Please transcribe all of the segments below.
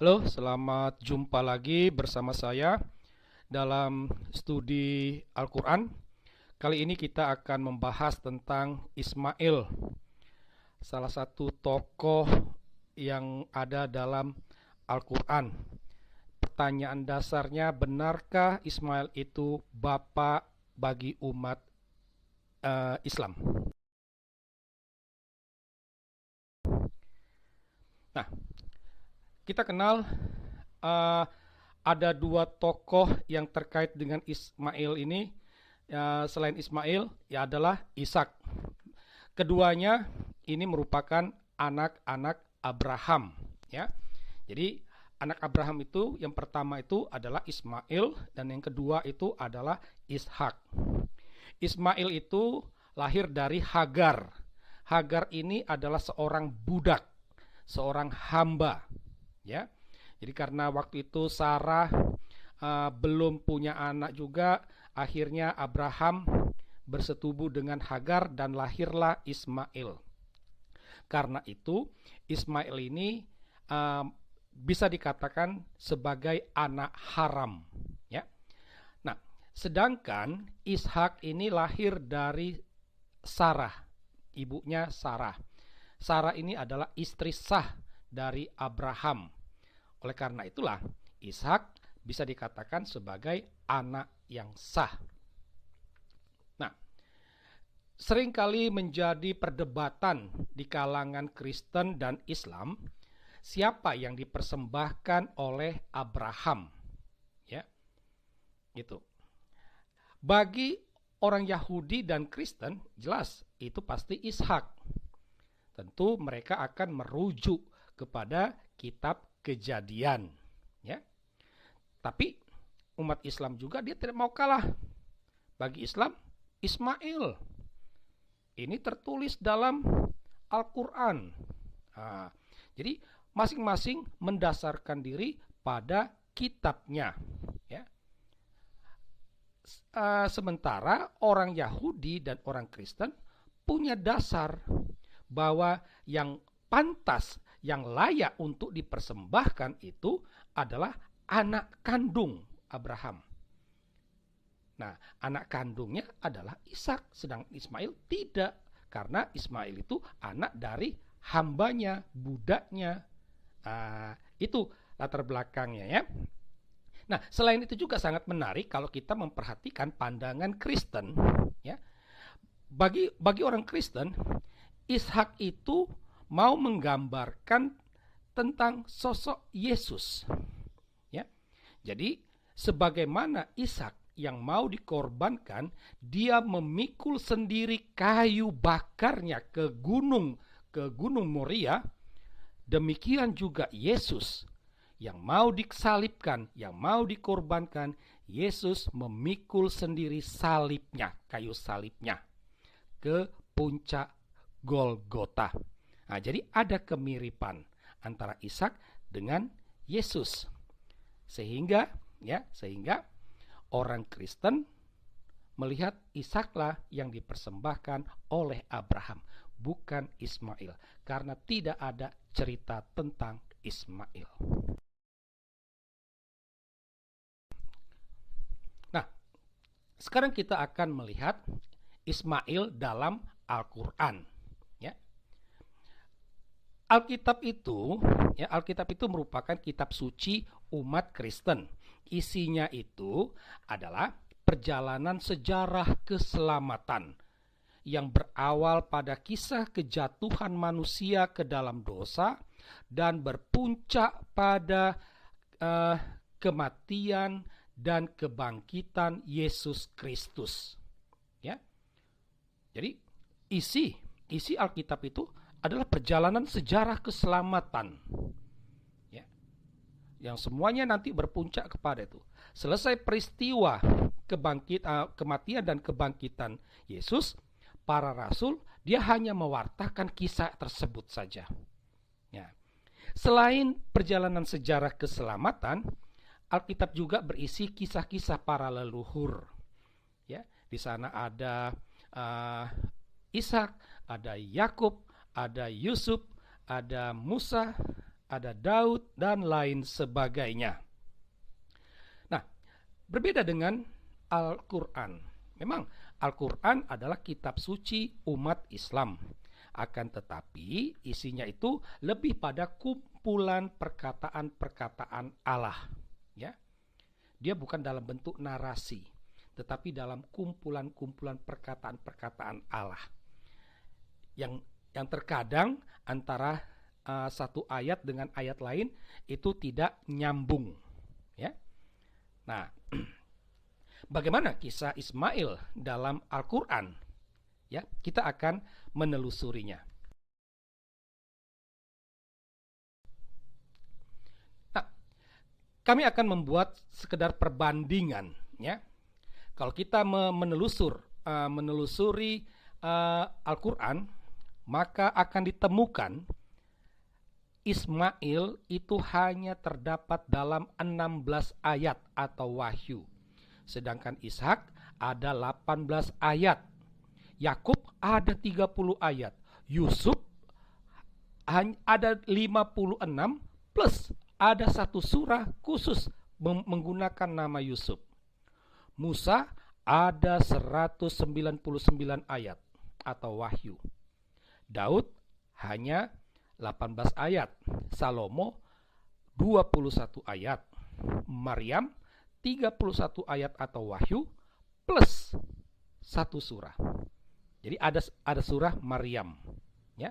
Halo, selamat jumpa lagi bersama saya dalam studi Al-Quran. Kali ini kita akan membahas tentang Ismail, salah satu tokoh yang ada dalam Al-Quran. Pertanyaan dasarnya, benarkah Ismail itu bapak bagi umat Islam? Nah, kita kenal uh, ada dua tokoh yang terkait dengan Ismail ini. Selain Ismail, ya adalah Ishak. Keduanya ini merupakan anak-anak Abraham, ya. Jadi anak Abraham itu yang pertama itu adalah Ismail dan yang kedua itu adalah Ishak. Ismail itu lahir dari Hagar. Hagar ini adalah seorang budak, seorang hamba, ya. Jadi karena waktu itu Sarah belum punya anak juga, akhirnya Abraham bersetubuh dengan Hagar dan lahirlah Ismail. Karena itu Ismail ini uh, bisa dikatakan sebagai anak haram, ya. Nah, sedangkan Ishak ini lahir dari Sarah, ibunya Sarah. Sarah ini adalah istri sah dari Abraham. Oleh karena itulah Ishak bisa dikatakan sebagai anak yang sah. Nah, seringkali menjadi perdebatan di kalangan Kristen dan Islam, siapa yang dipersembahkan oleh Abraham, ya. Itu. Bagi orang Yahudi dan Kristen, jelas itu pasti Ishak. Tentu mereka akan merujuk kepada kitab Kejadian, ya. Tapi umat Islam juga dia tidak mau kalah. Bagi Islam, Ismail ini tertulis dalam Al-Quran. Nah, jadi masing-masing mendasarkan diri pada kitabnya, ya. Sementara orang Yahudi dan orang Kristen punya dasar bahwa yang pantas, yang layak untuk dipersembahkan itu adalah anak kandung Abraham. Nah, anak kandungnya adalah Ishak, sedangkan Ismail tidak, karena Ismail itu anak dari hambanya, budaknya. Itu latar belakangnya, ya. Nah, selain itu juga sangat menarik kalau kita memperhatikan pandangan Kristen, ya. Bagi orang Kristen, Ishak itu mau menggambarkan tentang sosok Yesus, ya. Jadi sebagaimana Ishak yang mau dikorbankan, dia memikul sendiri kayu bakarnya ke gunung Moria. Demikian juga Yesus yang mau disalibkan, yang mau dikorbankan, Yesus memikul sendiri salibnya, kayu salibnya ke puncak Golgota. Nah, jadi ada kemiripan antara Ishak dengan Yesus. Sehingga orang Kristen melihat Ishaklah yang dipersembahkan oleh Abraham, bukan Ismail, karena tidak ada cerita tentang Ismail. Nah, sekarang kita akan melihat Ismail dalam Al-Quran. Ya. Alkitab itu merupakan kitab suci umat Kristen. Isinya itu adalah perjalanan sejarah keselamatan yang berawal pada kisah kejatuhan manusia ke dalam dosa dan berpuncak pada kematian dan kebangkitan Yesus Kristus. Ya. Jadi isi Alkitab itu adalah perjalanan sejarah keselamatan, ya, yang semuanya nanti berpuncak kepada itu. Selesai peristiwa kematian dan kebangkitan Yesus, para rasul dia hanya mewartakan kisah tersebut saja. Ya. Selain perjalanan sejarah keselamatan, Alkitab juga berisi kisah-kisah para leluhur. Ya, di sana ada Ishak, ada Yakub, ada Yusuf, ada Musa, ada Daud, dan lain sebagainya. Nah, berbeda dengan Al-Quran. Memang Al-Quran adalah kitab suci umat Islam. Akan tetapi isinya itu lebih pada kumpulan perkataan-perkataan Allah. Ya, dia bukan dalam bentuk narasi, tetapi dalam kumpulan-kumpulan perkataan-perkataan Allah. Yang terkadang antara satu ayat dengan ayat lain itu tidak nyambung. Ya, nah. Bagaimana kisah Ismail dalam Al-Quran? Ya, kita akan menelusurinya. Nah, kami akan membuat sekedar perbandingan. Ya, kalau kita menelusuri Al-Quran, maka akan ditemukan Ismail itu hanya terdapat dalam 16 ayat atau wahyu. Sedangkan Ishak ada 18 ayat. Yakub ada 30 ayat. Yusuf ada 56 plus ada satu surah khusus menggunakan nama Yusuf. Musa ada 199 ayat atau wahyu. Daud hanya 18 ayat. Salomo 21 ayat. Maryam 31 ayat atau wahyu plus satu surah. Jadi ada surah Maryam, ya.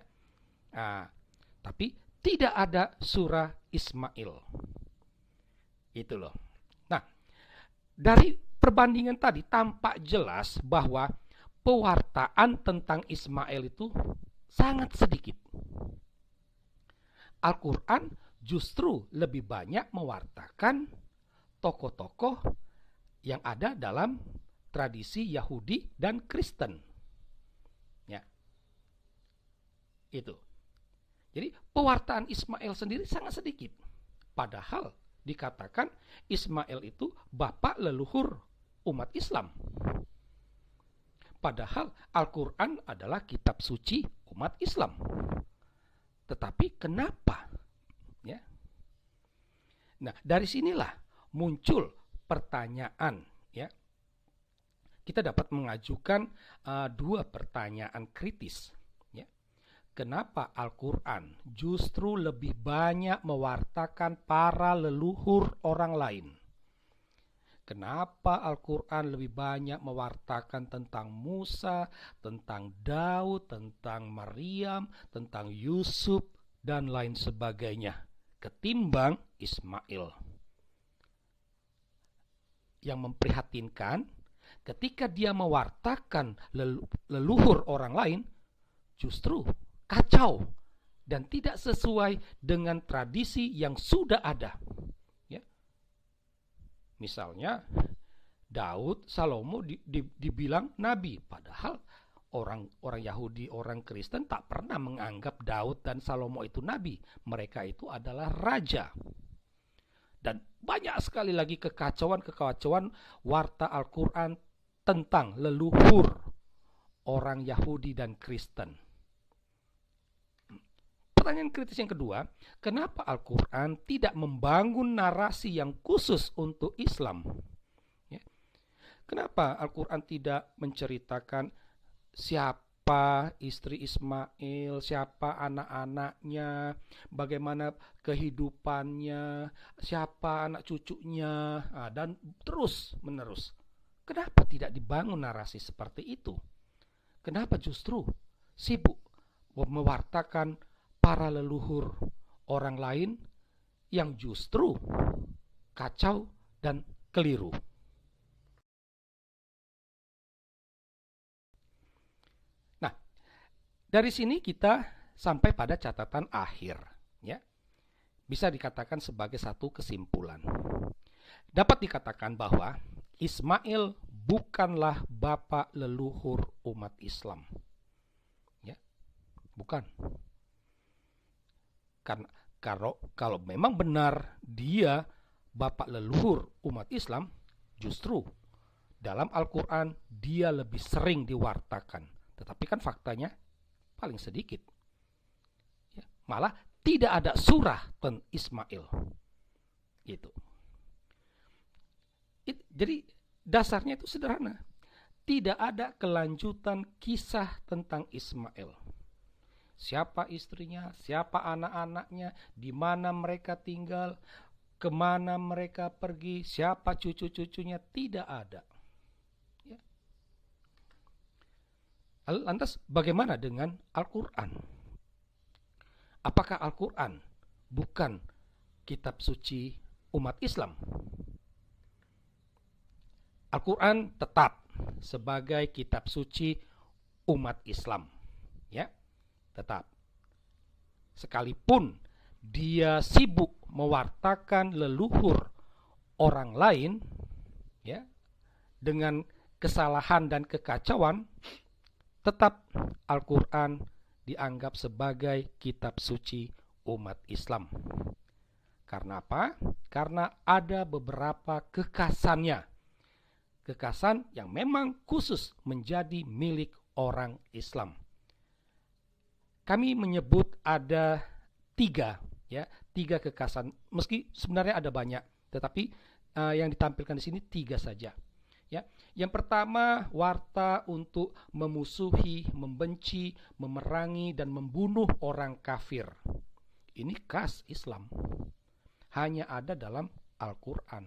Tapi tidak ada surah Ismail. Itu loh. Nah, dari perbandingan tadi tampak jelas bahwa pewartaan tentang Ismail itu sangat sedikit. Al-Quran justru lebih banyak mewartakan tokoh-tokoh yang ada dalam tradisi Yahudi dan Kristen. Ya. Itu. Jadi pewartaan Ismail sendiri sangat sedikit. Padahal dikatakan Ismail itu bapak leluhur umat Islam. Padahal Al-Quran adalah kitab suci umat Islam. Tetapi kenapa? Ya. Nah, dari sinilah muncul pertanyaan, ya. Kita dapat mengajukan dua pertanyaan kritis, ya. Kenapa Al-Quran justru lebih banyak mewartakan para leluhur orang lain? Kenapa Al-Quran lebih banyak mewartakan tentang Musa, tentang Daud, tentang Maryam, tentang Yusuf, dan lain sebagainya, ketimbang Ismail? Yang memprihatinkan, ketika dia mewartakan leluhur orang lain, justru kacau dan tidak sesuai dengan tradisi yang sudah ada. Ya. Misalnya Daud, Salomo dibilang nabi, padahal orang Yahudi, orang Kristen tak pernah menganggap Daud dan Salomo itu nabi. Mereka itu adalah raja. Dan banyak sekali lagi kekacauan warta Al-Quran tentang leluhur orang Yahudi dan Kristen. Pertanyaan kritis yang kedua, kenapa Al-Quran tidak membangun narasi yang khusus untuk Islam? Ya. Kenapa Al-Quran tidak menceritakan siapa istri Ismail, siapa anak-anaknya, bagaimana kehidupannya, siapa anak cucunya, dan terus menerus. Kenapa tidak dibangun narasi seperti itu? Kenapa justru sibuk mewartakan para leluhur orang lain yang justru kacau dan keliru? Dari sini kita sampai pada catatan akhir, ya. Bisa dikatakan sebagai satu kesimpulan. Dapat dikatakan bahwa Ismail bukanlah bapak leluhur umat Islam. Ya. Bukan. Karena kalau memang benar dia bapak leluhur umat Islam, justru dalam Al-Quran dia lebih sering diwartakan. Tetapi kan faktanya paling sedikit. Ya, malah tidak ada surah tentang Ismail. Gitu. Jadi dasarnya itu sederhana. Tidak ada kelanjutan kisah tentang Ismail. Siapa istrinya, siapa anak-anaknya, di mana mereka tinggal, kemana mereka pergi, siapa cucu-cucunya, tidak ada. Ya. Lantas bagaimana dengan Al-Quran? Apakah Al-Quran bukan kitab suci umat Islam? Al-Quran tetap sebagai kitab suci umat Islam, ya, tetap. Sekalipun dia sibuk mewartakan leluhur orang lain, ya, dengan kesalahan dan kekacauan, tetap Al-Quran dianggap sebagai kitab suci umat Islam. Karena apa? Karena ada beberapa kekhasannya. Kekhasan yang memang khusus menjadi milik orang Islam. Kami menyebut ada tiga kekhasan. Meski sebenarnya ada banyak, tetapi yang ditampilkan di sini tiga saja. Ya, yang pertama, warta untuk memusuhi, membenci, memerangi dan membunuh orang kafir. Ini khas Islam. Hanya ada dalam Al-Quran.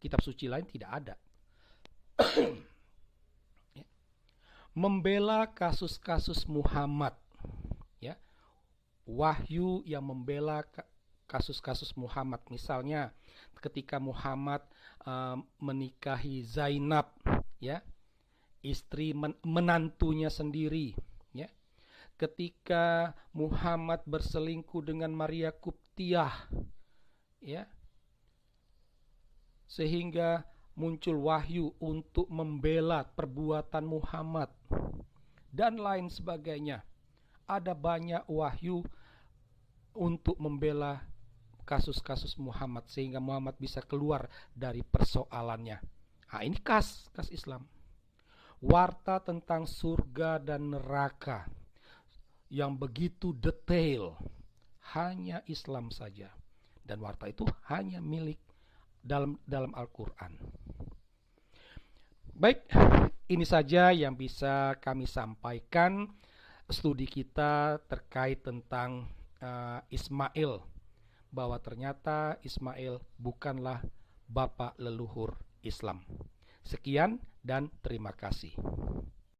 Kitab suci lain tidak ada. Ya. Membela kasus-kasus Muhammad, ya. Wahyu yang membela kasus-kasus Muhammad, misalnya ketika Muhammad menikahi Zainab, ya, istri menantunya sendiri, ya. Ketika Muhammad berselingkuh dengan Maria Qibtiyah, ya, sehingga muncul wahyu untuk membela perbuatan Muhammad dan lain sebagainya. Ada banyak wahyu untuk membela kasus-kasus Muhammad sehingga Muhammad bisa keluar dari persoalannya. Nah, ini khas Islam. Warta tentang surga dan neraka yang begitu detail hanya Islam saja, dan warta itu hanya milik dalam Al-Quran. Baik, ini saja yang bisa kami sampaikan studi kita terkait tentang Ismail, bahwa ternyata Ismail bukanlah bapak leluhur Islam. Sekian dan terima kasih.